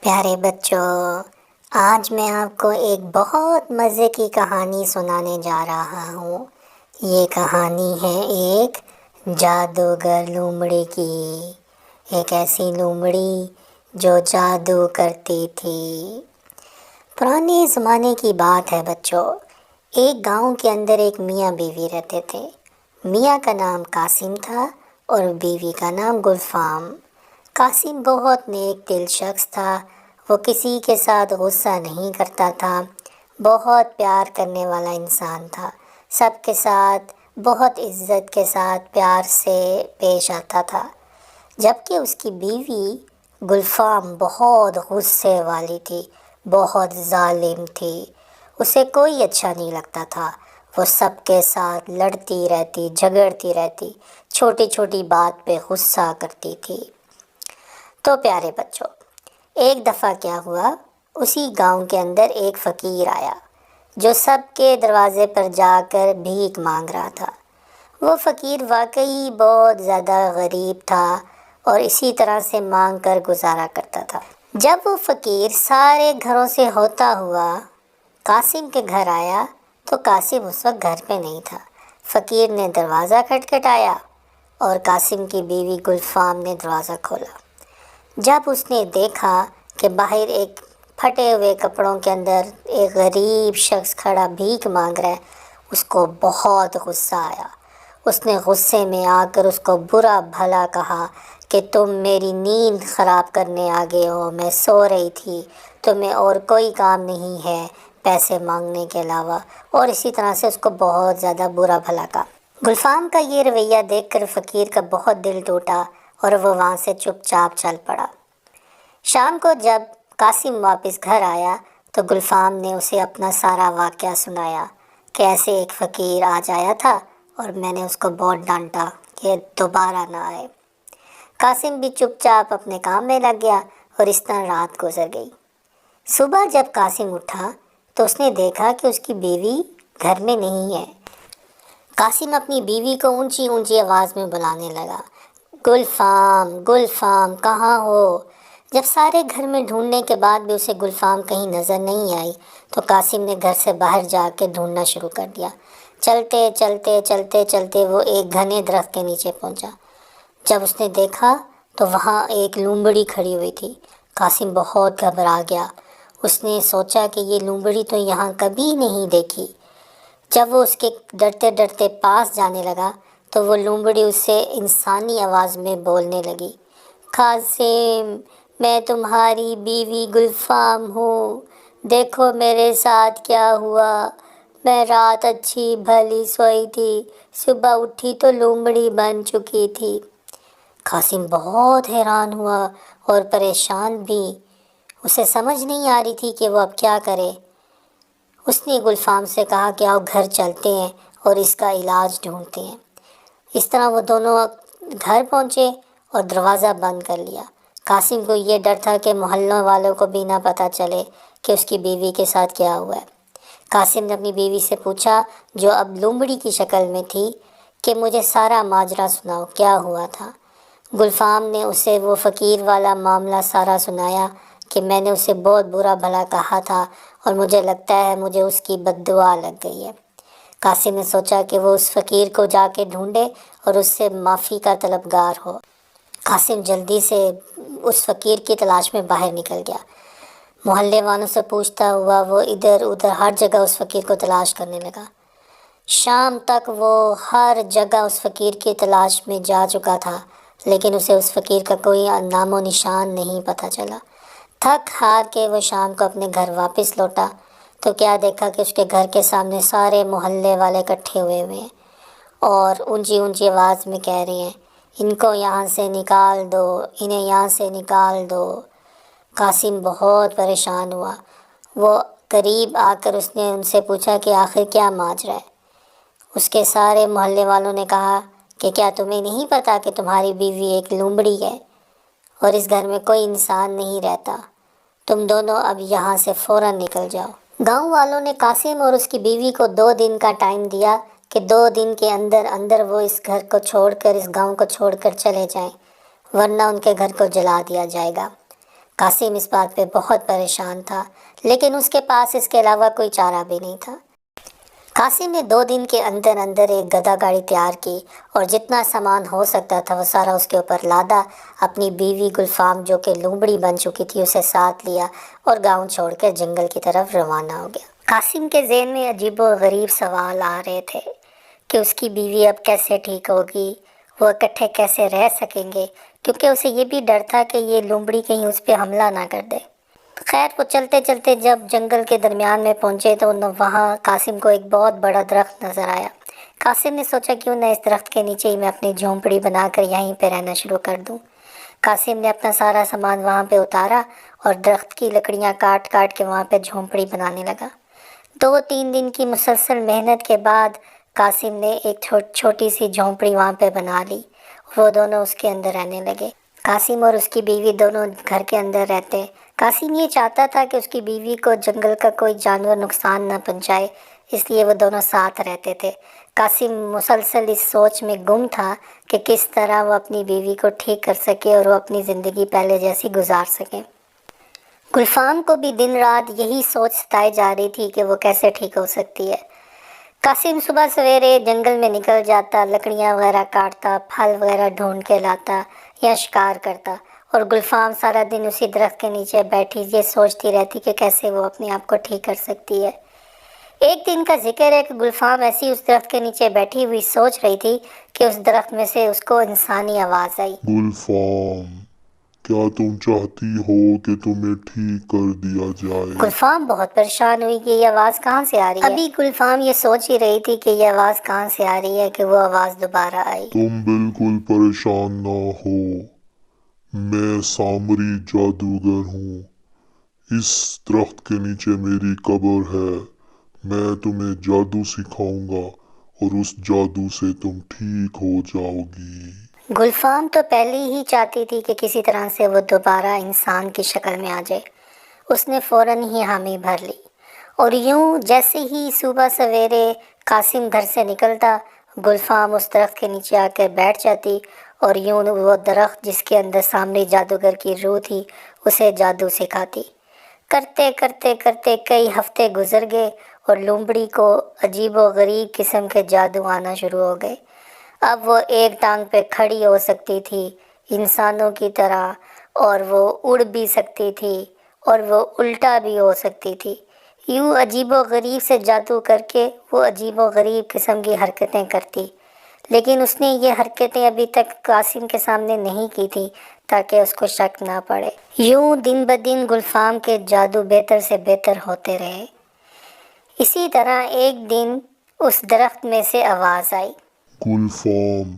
پیارے بچوں، آج میں آپ کو ایک بہت مزے کی کہانی سنانے جا رہا ہوں۔ یہ کہانی ہے ایک جادوگر لومڑی کی۔ ایک ایسی لومڑی جو جادو کرتی تھی۔ پرانے زمانے کی بات ہے بچوں۔ ایک گاؤں کے اندر ایک میاں بیوی رہتے تھے۔ میاں کا نام قاسم تھا اور بیوی کا نام گلفام۔ قاسم بہت نیک دل شخص تھا۔ وہ کسی کے ساتھ غصہ نہیں کرتا تھا۔ بہت پیار کرنے والا انسان تھا۔ سب کے ساتھ بہت عزت کے ساتھ پیار سے پیش آتا تھا۔ جبکہ اس کی بیوی گلفام بہت غصے والی تھی، بہت ظالم تھی۔ اسے کوئی اچھا نہیں لگتا تھا۔ وہ سب کے ساتھ لڑتی رہتی، جھگڑتی رہتی، چھوٹی چھوٹی بات پہ غصہ کرتی تھی۔ تو پیارے بچوں، ایک دفعہ کیا ہوا، اسی گاؤں کے اندر ایک فقیر آیا جو سب کے دروازے پر جا کر بھیک مانگ رہا تھا۔ وہ فقیر واقعی بہت زیادہ غریب تھا اور اسی طرح سے مانگ کر گزارا کرتا تھا۔ جب وہ فقیر سارے گھروں سے ہوتا ہوا قاسم کے گھر آیا تو قاسم اس وقت گھر پہ نہیں تھا۔ فقیر نے دروازہ کھٹکھٹایا اور قاسم کی بیوی گلفام نے دروازہ کھولا۔ جب اس نے دیکھا کہ باہر ایک پھٹے ہوئے کپڑوں کے اندر ایک غریب شخص کھڑا بھیک مانگ رہا ہے، اس کو بہت غصہ آیا۔ اس نے غصے میں آ کر اس کو برا بھلا کہا کہ تم میری نیند خراب کرنے آ گئے ہو، میں سو رہی تھی، تمہیں اور کوئی کام نہیں ہے پیسے مانگنے کے علاوہ، اور اسی طرح سے اس کو بہت زیادہ برا بھلا کہا۔ گلفام کا یہ رویہ دیکھ کر فقیر کا بہت دل ٹوٹا اور وہ وہاں سے چپ چاپ چل پڑا۔ شام کو جب قاسم واپس گھر آیا تو گلفام نے اسے اپنا سارا واقعہ سنایا کہ ایسے ایک فقیر آج آیا تھا اور میں نے اس کو بہت ڈانٹا کہ دوبارہ نہ آئے۔ قاسم بھی چپ چاپ اپنے کام میں لگ گیا اور اس طرح رات گزر گئی۔ صبح جب قاسم اٹھا تو اس نے دیکھا کہ اس کی بیوی گھر میں نہیں ہے۔ قاسم اپنی بیوی کو اونچی اونچی آواز میں بلانے لگا، گلفام، گلفام کہاں ہو؟ جب سارے گھر میں ڈھونڈنے کے بعد بھی اسے گلفام کہیں نظر نہیں آئی تو قاسم نے گھر سے باہر جا کے ڈھونڈنا شروع کر دیا۔ چلتے چلتے چلتے چلتے وہ ایک گھنے درخت کے نیچے پہنچا۔ جب اس نے دیکھا تو وہاں ایک لومڑی کھڑی ہوئی تھی۔ قاسم بہت گھبرا گیا۔ اس نے سوچا کہ یہ لومڑی تو یہاں کبھی نہیں دیکھی۔ جب وہ اس کے ڈرتے ڈرتے پاس جانے لگا تو وہ لومڑی اس سے انسانی آواز میں بولنے لگی، قاسم، میں تمہاری بیوی گلفام ہوں، دیکھو میرے ساتھ کیا ہوا۔ میں رات اچھی بھلی سوئی تھی، صبح اٹھی تو لومڑی بن چکی تھی۔ قاسم بہت حیران ہوا اور پریشان بھی۔ اسے سمجھ نہیں آ رہی تھی کہ وہ اب کیا کرے۔ اس نے گلفام سے کہا کہ آؤ گھر چلتے ہیں اور اس کا علاج ڈھونڈتے ہیں۔ اس طرح وہ دونوں گھر پہنچے اور دروازہ بند کر لیا۔ قاسم کو یہ ڈر تھا کہ محلوں والوں کو بھی نہ پتہ چلے کہ اس کی بیوی کے ساتھ کیا ہوا ہے۔ قاسم نے اپنی بیوی سے پوچھا، جو اب لومڑی کی شکل میں تھی، کہ مجھے سارا ماجرا سناؤ، کیا ہوا تھا؟ گلفام نے اسے وہ فقیر والا معاملہ سارا سنایا کہ میں نے اسے بہت برا بھلا کہا تھا اور مجھے لگتا ہے مجھے اس کی بد دعا لگ گئی ہے۔ قاسم نے سوچا کہ وہ اس فقیر کو جا کے ڈھونڈے اور اس سے معافی کا طلبگار ہو۔ قاسم جلدی سے اس فقیر کی تلاش میں باہر نکل گیا۔ محلے والوں سے پوچھتا ہوا وہ ادھر ادھر ہر جگہ اس فقیر کو تلاش کرنے لگا۔ شام تک وہ ہر جگہ اس فقیر کی تلاش میں جا چکا تھا، لیکن اسے اس فقیر کا کوئی نام و نشان نہیں پتہ چلا۔ تھک ہار کے وہ شام کو اپنے گھر واپس لوٹا تو کیا دیکھا کہ اس کے گھر کے سامنے سارے محلے والے اکٹھے ہوئے ہیں اور اونچی اونچی آواز میں کہہ رہے ہیں، ان کو یہاں سے نکال دو، انہیں یہاں سے نکال دو۔ قاسم بہت پریشان ہوا۔ وہ قریب آ کر اس نے ان سے پوچھا کہ آخر کیا ماجرا ہے؟ اس کے سارے محلے والوں نے کہا کہ کیا تمہیں نہیں پتہ کہ تمہاری بیوی ایک لومڑی ہے اور اس گھر میں کوئی انسان نہیں رہتا؟ تم دونوں اب یہاں سے فوراً نکل جاؤ۔ گاؤں والوں نے قاسم اور اس کی بیوی کو 2 دن کا ٹائم دیا کہ 2 دن کے اندر اندر وہ اس گھر کو چھوڑ کر، اس گاؤں کو چھوڑ کر چلے جائیں، ورنہ ان کے گھر کو جلا دیا جائے گا۔ قاسم اس بات پہ بہت پریشان تھا، لیکن اس کے پاس اس کے علاوہ کوئی چارہ بھی نہیں تھا۔ قاسم نے 2 دن کے اندر اندر ایک گدھا گاڑی تیار کی اور جتنا سامان ہو سکتا تھا وہ سارا اس کے اوپر لادا، اپنی بیوی گلفام جو کہ لومڑی بن چکی تھی اسے ساتھ لیا اور گاؤں چھوڑ کر جنگل کی طرف روانہ ہو گیا۔ قاسم کے ذہن میں عجیب و غریب سوال آ رہے تھے کہ اس کی بیوی اب کیسے ٹھیک ہوگی، وہ اکٹھے کیسے رہ سکیں گے، کیونکہ اسے یہ بھی ڈر تھا کہ یہ لومڑی کہیں اس پہ حملہ نہ کر دے۔ خیر وہ چلتے چلتے جب جنگل کے درمیان میں پہنچے تو وہاں قاسم کو ایک بہت بڑا درخت نظر آیا۔ قاسم نے سوچا کیوں نہ اس درخت کے نیچے ہی میں اپنی جھونپڑی بنا کر یہیں پہ رہنا شروع کر دوں۔ قاسم نے اپنا سارا سامان وہاں پہ اتارا اور درخت کی لکڑیاں کاٹ کاٹ کے وہاں پہ جھونپڑی بنانے لگا۔ 2-3 دن کی مسلسل محنت کے بعد قاسم نے ایک چھوٹی سی جھونپڑی وہاں پہ بنا لی۔ وہ دونوں اس کے اندر رہنے لگے۔ قاسم اور اس کی بیوی دونوں گھر کے اندر رہتے۔ قاسم یہ چاہتا تھا کہ اس کی بیوی کو جنگل کا کوئی جانور نقصان نہ پہنچائے، اس لیے وہ دونوں ساتھ رہتے تھے۔ قاسم مسلسل اس سوچ میں گم تھا کہ کس طرح وہ اپنی بیوی کو ٹھیک کر سکے اور وہ اپنی زندگی پہلے جیسی گزار سکے۔ گلفام کو بھی دن رات یہی سوچ ستائی جا رہی تھی کہ وہ کیسے ٹھیک ہو سکتی ہے۔ قاسم صبح سویرے جنگل میں نکل جاتا، لکڑیاں وغیرہ کاٹتا، پھل وغیرہ ڈھونڈ کے لاتا یا شکار کرتا، اور گلفام سارا دن اسی درخت کے نیچے بیٹھی یہ سوچتی رہتی کہ کیسے وہ اپنے آپ کو ٹھیک کر سکتی ہے۔ ایک دن کا ذکر ہے کہ گلفام ایسی اس درخت کے نیچے بیٹھی ہوئی سوچ رہی تھی کہ اس درخت میں سے اس کو انسانی آواز آئی۔ گلفام، کیا تم چاہتی ہو کہ تمہیں ٹھیک کر دیا جائے؟ گلفام بہت پریشان ہوئی کہ یہ آواز کہاں سے آ رہی ہے۔ ابھی گلفام یہ سوچ ہی رہی تھی کہ یہ آواز کہاں سے آ رہی ہے کہ وہ آواز دوبارہ آئی۔ تم بالکل پریشان نہ ہو، میں سامری جادوگر ہوں۔ اس درخت کے نیچے میری قبر ہے۔ میں تمہیں جادو سکھاؤں گا اور اس جادو سے تم ٹھیک ہو جاؤ گی۔ گلفام تو پہلے ہی چاہتی تھی کہ کسی طرح سے وہ دوبارہ انسان کی شکل میں آ جائے۔ اس نے فوراً ہی حامی بھر لی، اور یوں جیسے ہی صبح سویرے قاسم گھر سے نکلتا، گلفام اس درخت کے نیچے آ کر بیٹھ جاتی اور یوں وہ درخت جس کے اندر سامری جادوگر کی روح تھی اسے جادو سکھاتی۔ کرتے کرتے کرتے کئی ہفتے گزر گئے اور لومڑی کو عجیب و غریب قسم کے جادو آنا شروع ہو گئے۔ اب وہ ایک ٹانگ پہ کھڑی ہو سکتی تھی انسانوں کی طرح، اور وہ اڑ بھی سکتی تھی اور وہ الٹا بھی ہو سکتی تھی۔ یوں عجیب و غریب سے جادو کر کے وہ عجیب و غریب قسم کی حرکتیں کرتی، لیکن اس نے یہ حرکتیں ابھی تک قاسم کے سامنے نہیں کی تھی تاکہ اس کو شک نہ پڑے۔ یوں دن بدن گلفام کے جادو بہتر سے بہتر ہوتے رہے۔ اسی طرح ایک دن اس درخت میں سے آواز آئی، گلفام،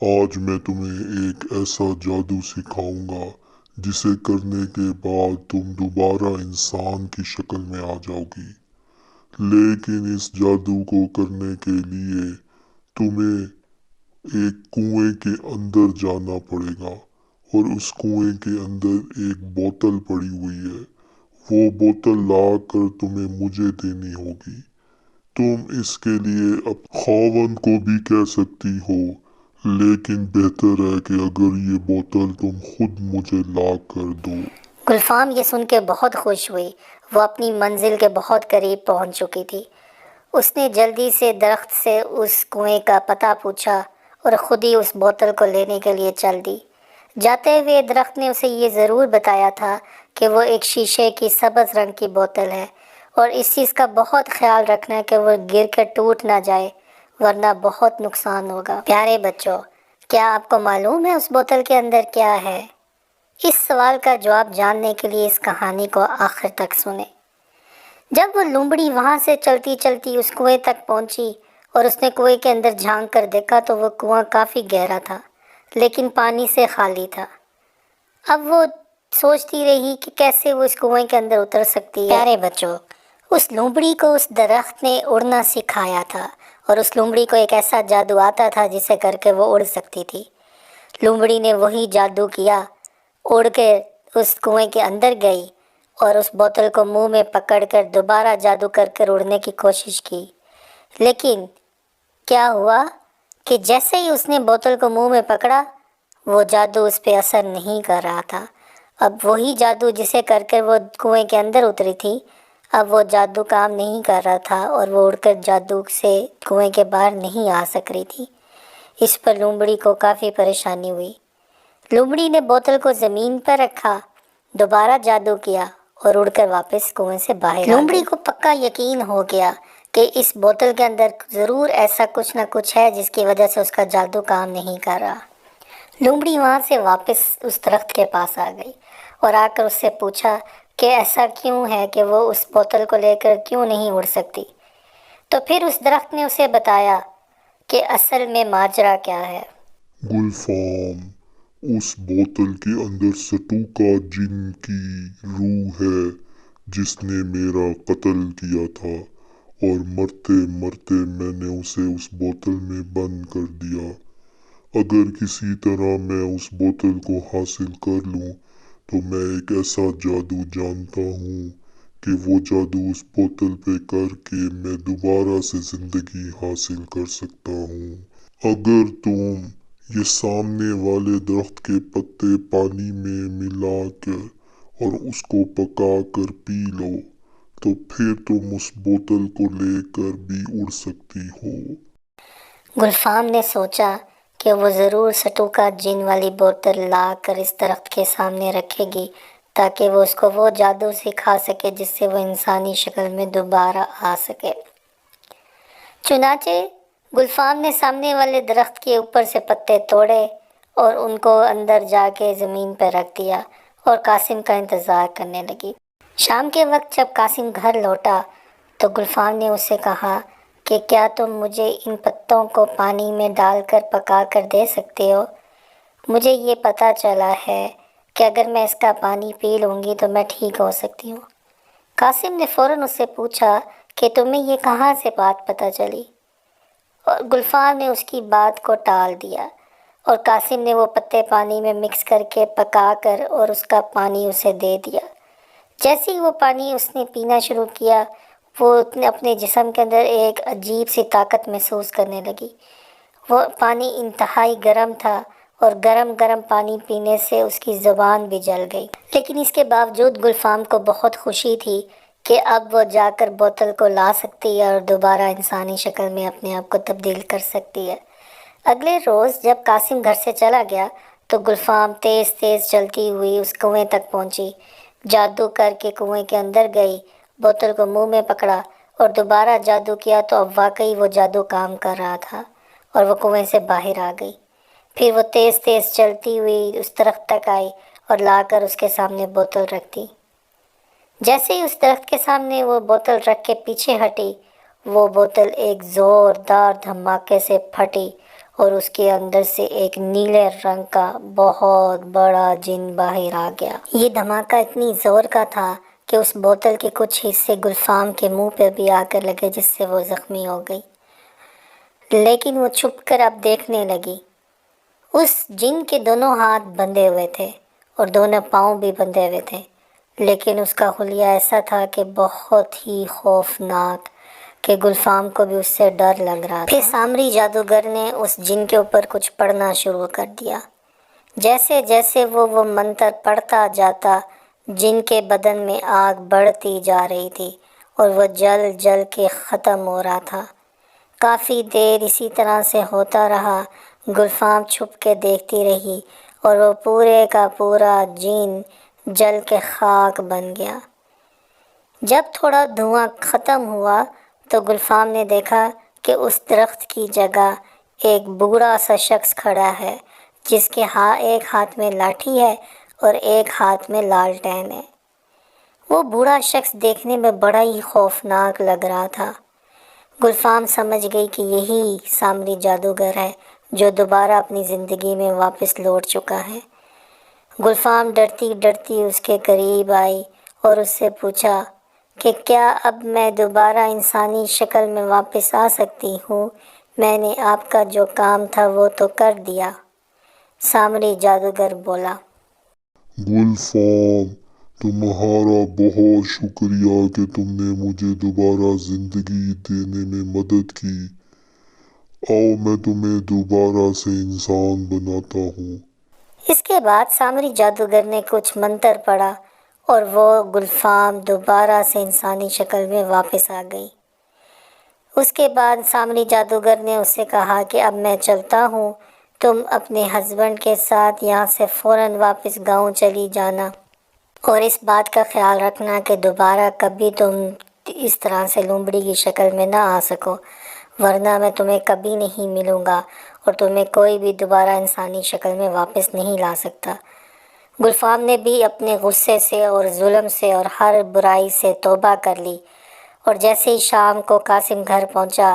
آج میں تمہیں ایک ایسا جادو سکھاؤں گا جسے کرنے کے بعد تم دوبارہ انسان کی شکل میں آ جاؤ گی، لیکن اس جادو کو کرنے کے لیے تمہیں ایک کنویں کے اندر جانا پڑے گا، اور اس کنویں کے اندر ایک بوتل پڑی ہوئی ہے۔ وہ بوتل لا کر تمہیں مجھے دینی ہوگی۔ تم اس کے لیے خاوند کو بھی کہہ سکتی ہو، لیکن بہتر ہے کہ اگر یہ بوتل تم خود مجھے لا کر دو۔ گلفام یہ سن کے بہت خوش ہوئی۔ وہ اپنی منزل کے بہت قریب پہنچ چکی تھی۔ اس نے جلدی سے درخت سے اس کنویں کا پتہ پوچھا اور خود ہی اس بوتل کو لینے کے لیے چل دی۔ جاتے ہوئے درخت نے اسے یہ ضرور بتایا تھا کہ وہ ایک شیشے کی سبز رنگ کی بوتل ہے، اور اس چیز کا بہت خیال رکھنا کہ وہ گر کر ٹوٹ نہ جائے، ورنہ بہت نقصان ہوگا۔ پیارے بچوں، کیا آپ کو معلوم ہے اس بوتل کے اندر کیا ہے؟ اس سوال کا جواب جاننے کے لیے اس کہانی کو آخر تک سنیں۔ جب وہ لومڑی وہاں سے چلتی چلتی اس کنویں تک پہنچی اور اس نے کنویں کے اندر جھانک کر دیکھا تو وہ کنواں کافی گہرا تھا، لیکن پانی سے خالی تھا۔ اب وہ سوچتی رہی کہ کیسے وہ اس کنویں کے اندر اتر سکتی ہے۔ پیارے بچوں، اس لومڑی کو اس درخت نے اڑنا سکھایا تھا، اور اس لومڑی کو ایک ایسا جادو آتا تھا جسے کر کے وہ اڑ سکتی تھی۔ لومڑی نے وہی جادو کیا، اڑ کے اس کنویں کے اندر گئی اور اس بوتل کو منہ میں پکڑ کر دوبارہ جادو کر اڑنے کی کوشش کی، لیکن کیا ہوا کہ جیسے ہی اس نے بوتل کو منہ میں پکڑا، وہ جادو اس پہ اثر نہیں کر رہا تھا۔ اب وہی جادو جسے کر کر وہ کنویں کے اندر اتری تھی، اب وہ جادو کام نہیں کر رہا تھا اور وہ اڑ کر جادو سے کنویں کے باہر نہیں آ سک رہی تھی۔ اس پر لومڑی کو کافی پریشانی ہوئی۔ لومڑی نے بوتل کو زمین پر رکھا، دوبارہ جادو کیا اور اڑ کر واپس کنویں سے باہر آ گئی۔ لومڑی کو پکا یقین ہو گیا کہ اس بوتل کے اندر ضرور ایسا کچھ نہ کچھ ہے جس کی وجہ سے اس کا جادو کام نہیں کر رہا۔ لومڑی وہاں سے واپس اس درخت کے پاس آ گئی اور آ کر اس سے پوچھا کہ ایسا کیوں ہے کہ وہ اس بوتل کو لے کر کیوں نہیں اڑ سکتی۔ تو پھر اس درخت نے اسے بتایا کہ اصل میں ماجرا کیا ہے۔ گلفام، اس بوتل کے اندر سٹوکا جن کی روح ہے جس نے میرا قتل کیا تھا، اور مرتے مرتے میں نے اسے اس بوتل میں بند کر دیا۔ اگر کسی طرح میں اس بوتل کو حاصل کر لوں تو میں ایک ایسا جادو جانتا ہوں کہ وہ جادو اس بوتل پہ کر کے میں دوبارہ سے زندگی حاصل کر سکتا ہوں۔ اگر تم یہ سامنے والے درخت کے پتے پانی میں ملا کر اور اس کو پکا کر پی لو تو پھر تم اس بوتل کو لے کر بھی اڑ سکتی ہو۔ گلفام نے سوچا کہ وہ ضرور سٹوکا جن والی بوتل لا کر اس درخت کے سامنے رکھے گی تاکہ وہ اس کو وہ جادو سکھا سکے جس سے وہ انسانی شکل میں دوبارہ آ سکے۔ چنانچہ گلفام نے سامنے والے درخت کے اوپر سے پتے توڑے اور ان کو اندر جا کے زمین پر رکھ دیا اور قاسم کا انتظار کرنے لگی۔ شام کے وقت جب قاسم گھر لوٹا تو گلفام نے اسے کہا کہ کیا تم مجھے ان پتوں کو پانی میں ڈال کر پکا کر دے سکتے ہو؟ مجھے یہ پتہ چلا ہے کہ اگر میں اس کا پانی پی لوں گی تو میں ٹھیک ہو سکتی ہوں۔ قاسم نے فوراً اس سے پوچھا کہ تمہیں یہ کہاں سے بات پتہ چلی؟ اور گلفام نے اس کی بات کو ٹال دیا اور قاسم نے وہ پتے پانی میں مکس کر کے پکا کر اور اس کا پانی اسے دے دیا۔ جیسے ہی وہ پانی اس نے پینا شروع کیا وہ اپنے جسم کے اندر ایک عجیب سی طاقت محسوس کرنے لگی۔ وہ پانی انتہائی گرم تھا اور گرم گرم پانی پینے سے اس کی زبان بھی جل گئی، لیکن اس کے باوجود گلفام کو بہت خوشی تھی کہ اب وہ جا کر بوتل کو لا سکتی ہے اور دوبارہ انسانی شکل میں اپنے آپ کو تبدیل کر سکتی ہے۔ اگلے روز جب قاسم گھر سے چلا گیا تو گلفام تیز تیز چلتی ہوئی اس کنویں تک پہنچی، جادو کر کے کنویں کے اندر گئی، بوتل کو منہ میں پکڑا اور دوبارہ جادو کیا تو اب واقعی وہ جادو کام کر رہا تھا اور وہ کنویں سے باہر آ گئی۔ پھر وہ تیز تیز چلتی ہوئی اس درخت تک آئی اور لا کر اس کے سامنے بوتل رکھ دی۔ جیسے ہی اس درخت کے سامنے وہ بوتل رکھ کے پیچھے ہٹی، وہ بوتل ایک زوردار دھماکے سے پھٹی اور اس کے اندر سے ایک نیلے رنگ کا بہت بڑا جن باہر آ گیا۔ یہ دھماکہ اتنی زور کا تھا کہ اس بوتل کے کچھ حصے گلفام کے منہ پہ بھی آ کر لگے جس سے وہ زخمی ہو گئی، لیکن وہ چھپ کر اب دیکھنے لگی۔ اس جن کے دونوں ہاتھ بندھے ہوئے تھے اور دونوں پاؤں بھی بندھے ہوئے تھے، لیکن اس کا حلیہ ایسا تھا کہ بہت ہی خوفناک کہ گلفام کو بھی اس سے ڈر لگ رہا تھا۔ پھر سامری جادوگر نے اس جن کے اوپر کچھ پڑھنا شروع کر دیا۔ جیسے جیسے وہ منتر پڑھتا جاتا، جن کے بدن میں آگ بڑھتی جا رہی تھی اور وہ جل جل کے ختم ہو رہا تھا۔ کافی دیر اسی طرح سے ہوتا رہا۔ گلفام چھپ کے دیکھتی رہی اور وہ پورے کا پورا جن جل کے خاک بن گیا۔ جب تھوڑا دھواں ختم ہوا تو گلفام نے دیکھا کہ اس درخت کی جگہ ایک بوڑھا سا شخص کھڑا ہے جس کے ایک ہاتھ میں لاٹھی ہے اور ایک ہاتھ میں لالٹین ہے۔ وہ بوڑھا شخص دیکھنے میں بڑا ہی خوفناک لگ رہا تھا۔ گلفام سمجھ گئی کہ یہی سامری جادوگر ہے جو دوبارہ اپنی زندگی میں واپس لوٹ چکا ہے۔ گلفام ڈرتی ڈرتی اس کے قریب آئی اور اس سے پوچھا کہ کیا اب میں دوبارہ انسانی شکل میں واپس آ سکتی ہوں؟ میں نے آپ کا جو کام تھا وہ تو کر دیا۔ سامری جادوگر بولا، گلفام، تمہارا بہت شکریہ کہ تم نے مجھے دوبارہ زندگی دینے میں مدد کی۔ آؤ میں تمہیں دوبارہ سے انسان بناتا ہوں۔ اس کے بعد سامری جادوگر نے کچھ منتر پڑھا اور وہ گلفام دوبارہ سے انسانی شکل میں واپس آ گئی۔ اس کے بعد سامری جادوگر نے اس سے کہا کہ اب میں چلتا ہوں، تم اپنے ہسبینڈ کے ساتھ یہاں سے فوراً واپس گاؤں چلی جانا اور اس بات کا خیال رکھنا کہ دوبارہ کبھی تم اس طرح سے لومڑی کی شکل میں نہ آ سکو، ورنہ میں تمہیں کبھی نہیں ملوں گا اور تمہیں کوئی بھی دوبارہ انسانی شکل میں واپس نہیں لا سکتا۔ گلفام نے بھی اپنے غصے سے اور ظلم سے اور ہر برائی سے توبہ کر لی، اور جیسے ہی شام کو قاسم گھر پہنچا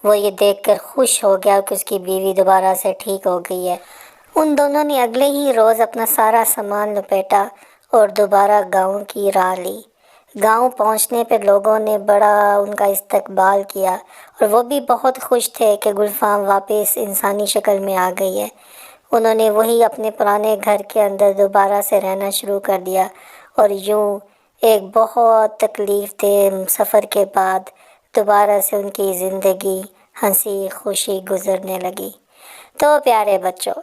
وہ یہ دیکھ کر خوش ہو گیا کہ اس کی بیوی دوبارہ سے ٹھیک ہو گئی ہے۔ ان دونوں نے اگلے ہی روز اپنا سارا سامان لپیٹا اور دوبارہ گاؤں کی راہ لی۔ گاؤں پہنچنے پہ لوگوں نے بڑا ان کا استقبال کیا اور وہ بھی بہت خوش تھے کہ گلفام واپس انسانی شکل میں آ گئی ہے۔ انہوں نے وہی اپنے پرانے گھر کے اندر دوبارہ سے رہنا شروع کر دیا، اور یوں ایک بہت تکلیف دہ سفر کے بعد دوبارہ سے ان کی زندگی ہنسی خوشی گزرنے لگی۔ تو پیارے بچوں،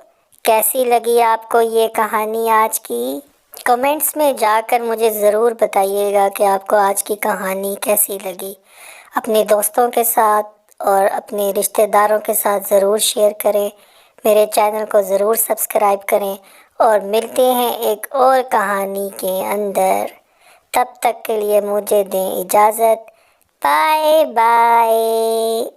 کیسی لگی آپ کو یہ کہانی آج کی؟ کمنٹس میں جا کر مجھے ضرور بتائیے گا کہ آپ کو آج کی کہانی کیسی لگی۔ اپنے دوستوں کے ساتھ اور اپنے رشتہ داروں کے ساتھ ضرور شیئر کریں، میرے چینل کو ضرور سبسکرائب کریں، اور ملتے ہیں ایک اور کہانی کے اندر۔ تب تک کے لیے مجھے دیں اجازت۔ Bye bye.